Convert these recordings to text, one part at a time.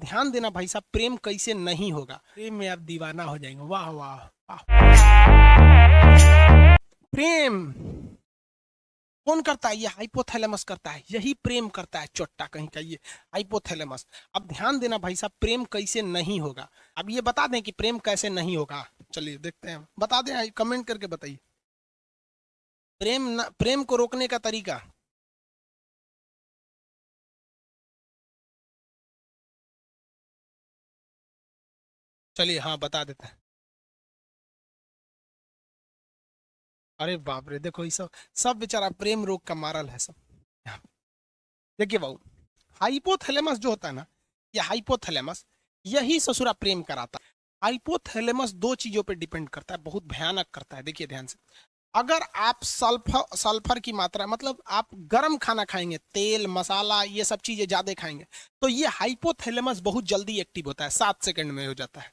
ध्यान देना भाई साहब, प्रेम कैसे नहीं होगा, प्रेम में आप दीवाना हो जाएंगे। वाह वाह वाह। प्रेम कौन करता है? ये हाइपोथैलेमस करता है, यही प्रेम करता है, चोट्टा कहीं का ये हाइपोथैलेमस। अब ध्यान देना भाई साहब, प्रेम कैसे नहीं होगा। अब ये बता दें कि प्रेम कैसे नहीं होगा। चलिए देखते हैं, बता दें, कमेंट करके बताइए। प्रेम को रोकने का तरीका। चलिए हाँ बता देते हैं। अरे बाप रे, देखो ये सब सब बेचारा प्रेम रोग का मारल है सब। देखिए बाबू, हाइपोथैलेमस जो होता है ना, ये हाइपोथैलेमस यही ससुरा प्रेम कराता है। हाइपोथैलेमस दो चीजों पे डिपेंड करता है, बहुत भयानक करता है। देखिए ध्यान से, अगर आप सल्फर सल्फर की मात्रा, मतलब आप गर्म खाना खाएंगे, तेल मसाला ये सब चीजें ज्यादा खाएंगे, तो ये हाइपोथैलेमस बहुत जल्दी एक्टिव होता है, 7 सेकंड में हो जाता है।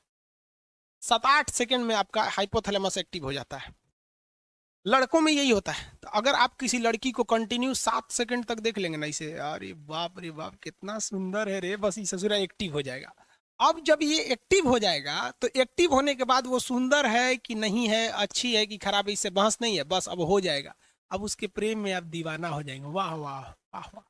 7-8 सेकंड में आपका हाइपोथैलेमस एक्टिव हो जाता है। लड़कों में यही होता है। तो अगर आप किसी लड़की को कंटिन्यू 7 सेकंड तक देख लेंगे ना इसे, अरे बाप रे बाप कितना सुंदर है रे, बस ये ससुरा एक्टिव हो जाएगा। अब जब ये एक्टिव हो जाएगा, तो एक्टिव होने के बाद वो सुंदर है कि नहीं है, अच्छी है कि खराब है, इससे बहस नहीं है, बस अब हो जाएगा। अब उसके प्रेम में आप दीवाना हो जाएंगे। वाह वाह वाह वाह।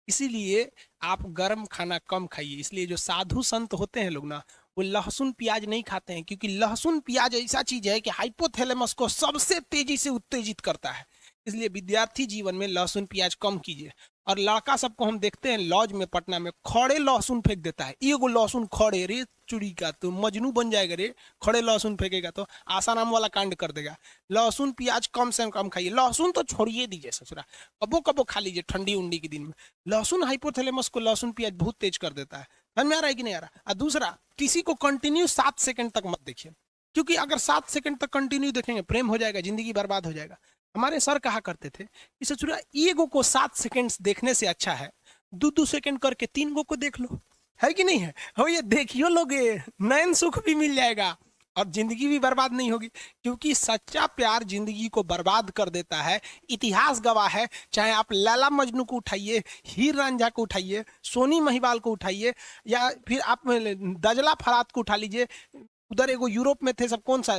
इसीलिए आप गर्म खाना कम खाइए। इसलिए जो साधु संत होते हैं लोग ना, वो लहसुन प्याज नहीं खाते हैं, क्योंकि लहसुन प्याज ऐसा चीज है कि हाइपोथैलेमस को सबसे तेजी से उत्तेजित करता है। इसलिए विद्यार्थी जीवन में लहसुन प्याज कम कीजिए। और लड़का सबको हम देखते हैं लॉज में पटना में, खड़े लहसुन फेंक देता है, एगो लहसुन खड़े, रे चुड़ी का तो मजनू बन जाएगा रे, खड़े लहसुन फेंकेगा तो आशा नाम वाला कांड कर देगा। लहसुन प्याज कम से कम खाइए, लहसुन तो छोड़िए दीजिए ससुरा, कबो कबो खा लीजिए ठंडी उंडी के दिन में। लहसुन हाइपोथैलेमस को लहसुन प्याज बहुत तेज कर देता है। समझ में आ रहा है कि नहीं आ रहा? और दूसरा, किसी को कंटिन्यू 7 सेकंड तक मत देखिए, क्योंकि अगर 7 सेकंड तक कंटिन्यू देखेंगे प्रेम हो जाएगा, जिंदगी बर्बाद हो जाएगा। हमारे सर कहा करते थे कि ससुरा ईगो को 7 सेकंड देखने से अच्छा है 2-2 सेकंड करके 3 गो को देख लो। है कि नहीं है? हो, ये देखियो लोगे, नयन सुख भी मिल जाएगा और जिंदगी भी बर्बाद नहीं होगी। क्योंकि सच्चा प्यार जिंदगी को बर्बाद कर देता है। इतिहास गवाह है, चाहे आप लैला मजनू को उठाइए, हीर रांझा को उठाइए, सोनी महिवाल को उठाइए, या फिर आप दजला फरात को उठा लीजिए, उधर एगो यूरोप में थे सब, कौन सा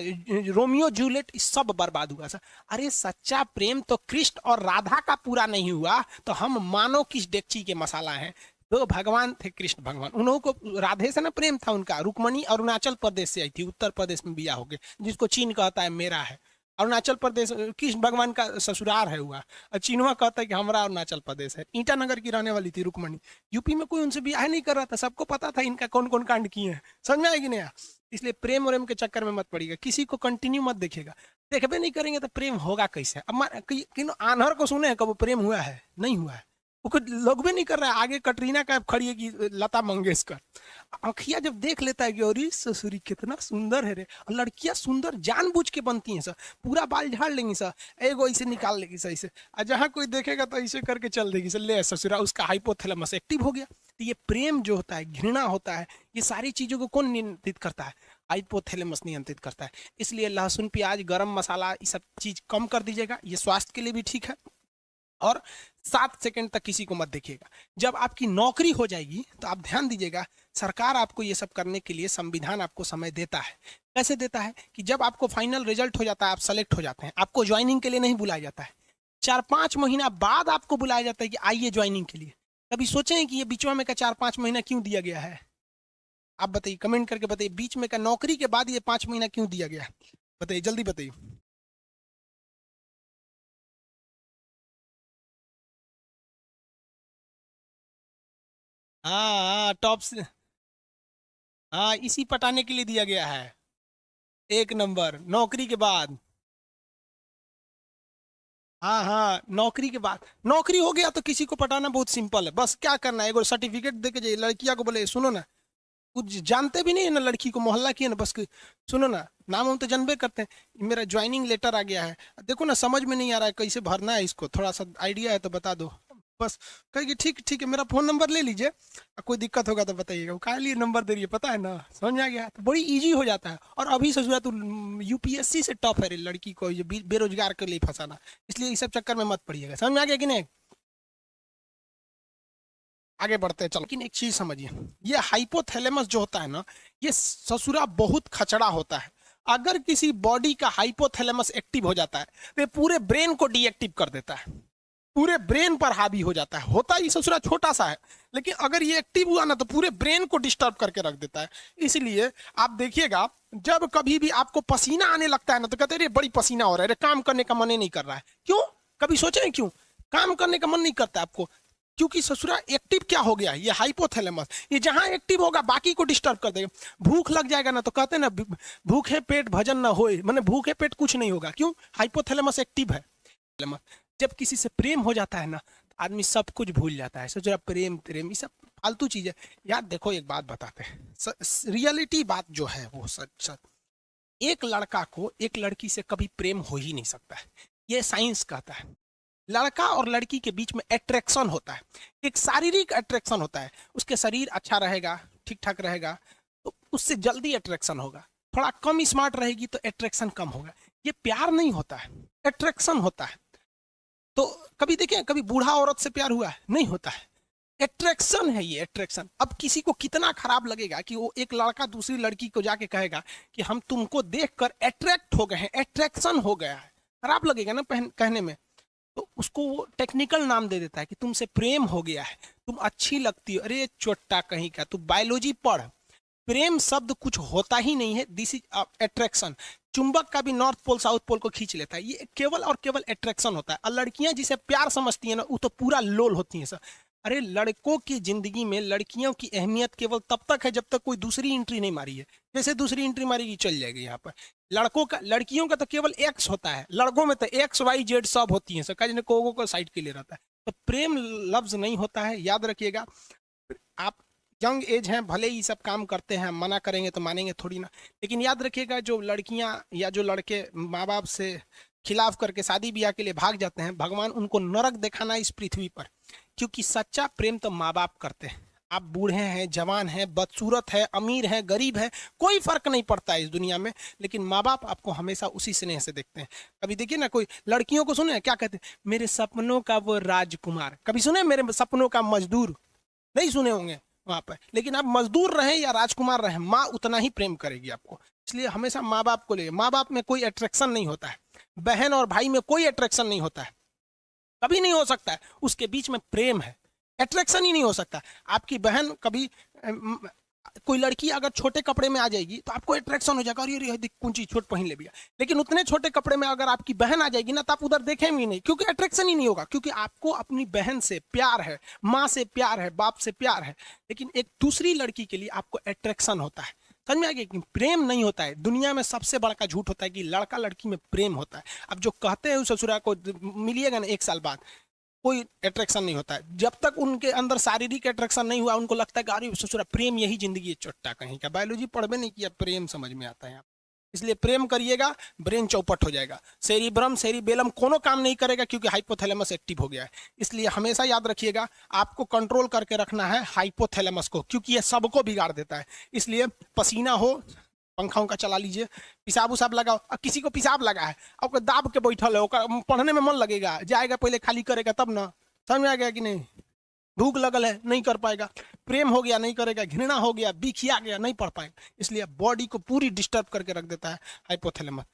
रोमियो जूलियट, सब बर्बाद हुआ सर। अरे सच्चा प्रेम तो कृष्ण और राधा का पूरा नहीं हुआ, तो हम मानो किस डेगची के मसाला हैं। तो भगवान थे कृष्ण भगवान, उन्हों को राधे से ना प्रेम था उनका। रुक्मणी अरुणाचल प्रदेश से आई थी, उत्तर प्रदेश में बिया हो गए, जिसको चीन कहता है मेरा है। अरुणाचल प्रदेश कृष्ण भगवान का ससुराल है हुआ, और चीनवा कहता है कि हमारा अरुणाचल प्रदेश है। ईटानगर की रहने वाली थी रुक्मणी। यूपी में कोई उनसे ब्याह नहीं कर रहा था, सबको पता था इनका कौन कौन कांड किए हैं। समझ में आएगी नहीं? इसलिए प्रेम और के चक्कर में मत पड़िएगा, किसी को कंटिन्यू मत देखिएगा। देखबे नहीं करेंगे तो प्रेम होगा कैसे? अब आनहर को सुने कब प्रेम हुआ है? नहीं हुआ है, वो कुछ लोग भी नहीं कर रहा है। आगे कटरीना कैफ खड़ी है कि लता मंगेशकर। आँखिया जब देख लेता है कि अरे ससुरी कितना सुंदर है रे, और लड़कियां सुंदर जानबूझ के बनती हैं सर, पूरा बाल झाड़ लेंगी सर, एगो ऐसे निकाल लेगी सर ऐसे, और जहाँ कोई देखेगा तो ऐसे करके चल देगी सर, ले ससुरा उसका हाइपोथैलेमस एक्टिव हो गया। तो ये प्रेम जो होता है, घृणा होता है, ये सारी चीजों को कौन नियंत्रित करता है? हाइपोथैलेमस नियंत्रित करता है। इसलिए लहसुन प्याज गरम मसाला ये सब चीज कम कर दीजिएगा, ये स्वास्थ्य के लिए भी ठीक है। और 7 सेकंड तक किसी को मत देखिएगा। जब आपकी नौकरी हो जाएगी तो आप ध्यान दीजिएगा, सरकार आपको ये सब करने के लिए, संविधान आपको समय देता है। कैसे देता है? कि जब आपको फाइनल रिजल्ट हो जाता है, आप सेलेक्ट हो जाते हैं, आपको ज्वाइनिंग के लिए नहीं बुलाया जाता है, 4-5 महीना बाद आपको बुलाया जाता है कि आइए ज्वाइनिंग के लिए। कभी सोचे हैं कि ये बीच में का 4-5 महीना क्यों दिया गया है? आप बताइए, कमेंट करके बताइए, बीच में का नौकरी के बाद ये 5 महीना क्यों दिया गया है? बताइए, जल्दी बताइए। हाँ हाँ, टॉप से, हाँ इसी पटाने के लिए दिया गया है। एक नंबर नौकरी के बाद। हाँ हाँ, नौकरी के बाद, नौकरी हो गया तो किसी को पटाना बहुत सिंपल है। बस क्या करना है, एगो सर्टिफिकेट दे के जाइए, लड़किया को बोले सुनो ना, कुछ जानते भी नहीं है ना लड़की को, मोहल्ला की है ना, बस सुनो ना, नाम हम तो जानबे करते हैं, मेरा ज्वाइनिंग लेटर आ गया है, देखो ना समझ में नहीं आ रहा है कैसे भरना है इसको, थोड़ा सा आइडिया है तो बता दो। बस कहेगी ठीक ठीक है, मेरा फोन नंबर ले लीजिए, कोई दिक्कत होगा तो बताइएगा। वो काहे लिए नंबर दे रही है पता है ना? समझ में आ गया? तो बड़ी इजी हो जाता है। और अभी सोच तो यूपीएससी से टफ है रे लड़की को ये बेरोजगार के लिए फंसाना। इसलिए इस सब चक्कर में मत पड़िएगा। समझ में आ गया कि नहीं? आगे बढ़ते हैं चलो। लेकिन एक चीज समझिए, ये हाइपोथैलेमस जो होता है ना, ये ससुरा बहुत खचड़ा होता है। अगर किसी बॉडी का हाइपोथैलेमस एक्टिव हो जाता है तो ये पूरे ब्रेन को डीएक्टिव कर देता है, पूरे ब्रेन पर हावी हो जाता है। होता ही ससुरा छोटा सा है, लेकिन अगर ये एक्टिव हुआ ना तो पूरे ब्रेन को डिस्टर्ब करके रख देता है। इसलिए आप देखिएगा, जब कभी भी आपको पसीना आने लगता है ना तो कहते हैं बड़ी पसीना हो रहा है, काम करने का मन ही नहीं कर रहा है। क्यों? कभी सोचे हैं क्यों काम करने का मन नहीं करता आपको? क्योंकि ससुरा एक्टिव क्या हो गया, ये हाइपोथैलेमस, ये जहां एक्टिव होगा बाकी को डिस्टर्ब कर देगा। भूख लग जाएगा ना तो कहते हैं ना भूखे पेट भजन ना होए, माने भूखे पेट कुछ नहीं होगा। क्यों? हाइपोथैलेमस एक्टिव है। जब किसी से प्रेम हो जाता है ना, आदमी सब कुछ भूल जाता है। सोचो प्रेम प्रेम ये सब फालतू चीज है यार। देखो एक बात बताते हैं, रियलिटी बात जो है वो सच सच, एक लड़का को एक लड़की से कभी प्रेम हो ही नहीं सकता है, ये साइंस कहता है। लड़का और लड़की के बीच में अट्रैक्शन होता है, एक शारीरिक अट्रैक्शन होता है। उसके शरीर अच्छा रहेगा, ठीक ठाक रहेगा तो उससे जल्दी अट्रैक्शन होगा। थोड़ा कम स्मार्ट रहेगी तो अट्रैक्शन कम होगा। ये प्यार नहीं होता है, अट्रैक्शन होता है। तो कभी देखें, कभी बूढ़ा औरत से प्यार हुआ है? नहीं होता है। अट्रैक्शन है ये, अट्रैक्शन। अब किसी को कितना खराब लगेगा कि वो एक लड़का दूसरी लड़की को जाके कहेगा कि हम तुमको देखकर अट्रैक्ट हो गए हैं, अट्रैक्शन हो गया है। खराब लगेगा ना कहने में। तो उसको वो टेक्निकल नाम दे देता है कि तुमसे प्रेम हो गया है, तुम अच्छी लगती हो। अरे चोट्टा कहीं का, तू बायोलॉजी पढ़। प्रेम शब्द कुछ होता ही नहीं है, दिस इज अट्रैक्शन। चुंबक का भी नॉर्थ पोल साउथ पोल को खींच लेता है, ये केवल और केवल अट्रैक्शन होता है। और लड़कियां जिसे प्यार समझती है ना, वो तो पूरा लोल होती है सर। अरे लड़कों की जिंदगी में लड़कियों की अहमियत केवल तब तक है जब तक कोई दूसरी एंट्री नहीं मारी है। जैसे दूसरी एंट्री मारेगी चल जाएगी यहाँ पर। लड़कियों का तो केवल एक्स होता है, लड़कों में तो एक्स वाई जेड सब होती है सर, को साइड के लिए रहता है। तो प्रेम लफ्ज नहीं होता है, याद रखिएगा। आप यंग एज हैं, भले ही सब काम करते हैं, मना करेंगे तो मानेंगे थोड़ी ना। लेकिन याद रखिएगा, जो लड़कियां या जो लड़के माँ बाप से खिलाफ करके शादी ब्याह के लिए भाग जाते हैं, भगवान उनको नरक दिखाना इस पृथ्वी पर। क्योंकि सच्चा प्रेम तो माँ बाप करते हैं। आप बूढ़े हैं, जवान हैं, बदसूरत है, अमीर है, गरीब है, कोई फर्क नहीं पड़ता है इस दुनिया में, लेकिन माँ बाप आपको हमेशा उसी स्नेह से देखते हैं। कभी देखिए ना, कोई लड़कियों को सुने क्या कहते हैं, मेरे सपनों का वो राजकुमार। कभी सुने मेरे सपनों का मजदूर? नहीं सुने होंगे वहां पर। लेकिन आप मजदूर रहे या राजकुमार रहे, माँ उतना ही प्रेम करेगी आपको। इसलिए हमेशा माँ बाप को ले। माँ बाप में कोई अट्रैक्शन नहीं होता है, बहन और भाई में कोई अट्रैक्शन नहीं होता है, कभी नहीं हो सकता है। उसके बीच में प्रेम है, अट्रैक्शन ही नहीं हो सकता। आपकी बहन कभी कोई लड़की अगर छोटे कपड़े में आ जाएगी तो आपको अट्रैक्शन हो जाएगा, अरे देख कौन चीज छोट पहन ले भैया। लेकिन उतने छोटे कपड़े में अगर आपकी बहन आ जाएगी ना तो आप उधर देखेंगे नहीं, क्योंकि अट्रैक्शन ही नहीं होगा। क्योंकि आपको अपनी बहन से प्यार है, माँ से प्यार है, बाप से प्यार है। लेकिन एक दूसरी लड़की के लिए आपको अट्रैक्शन होता है। समझ में आ गया कि प्रेम नहीं होता है। दुनिया में सबसे बड़ा का झूठ होता है कि लड़का लड़की में प्रेम होता है। अब जो कहते हैं उस ससुरा को मिलिएगा ना 1 साल बाद, कोई अट्रैक्शन नहीं होता है। जब तक उनके अंदर शारीरिक अट्रैक्शन नहीं हुआ, उनको लगता है कि अरे ससुरा प्रेम यही जिंदगी है। चोट्टा कहीं का, बायोलॉजी पढ़वे नहीं किया, प्रेम समझ में आता है यहाँ। इसलिए प्रेम करिएगा, ब्रेन चौपट हो जाएगा। सेरिब्रम सेरिबेलम कोनो काम नहीं करेगा, क्योंकि हाइपोथैलेमस एक्टिव हो गया है। इसलिए हमेशा याद रखिएगा, आपको कंट्रोल करके रखना है हाइपोथैलेमस को, क्योंकि ये सबको बिगाड़ देता है। इसलिए पसीना हो, पंखा उनका चला लीजिए, पिसाब उसाब लगाओ। अब किसी को पिसाब लगा है, अब दाब के बैठल है, पढ़ने में मन लगेगा, जाएगा पहले खाली करेगा तब ना। समझ में आ गया कि नहीं? भूख लगल है, नहीं कर पाएगा। प्रेम हो गया, नहीं करेगा। घृणा हो गया, बिखिया गया, नहीं पढ़ पाएगा। इसलिए बॉडी को पूरी डिस्टर्ब करके रख देता है हाइपोथैलेमस।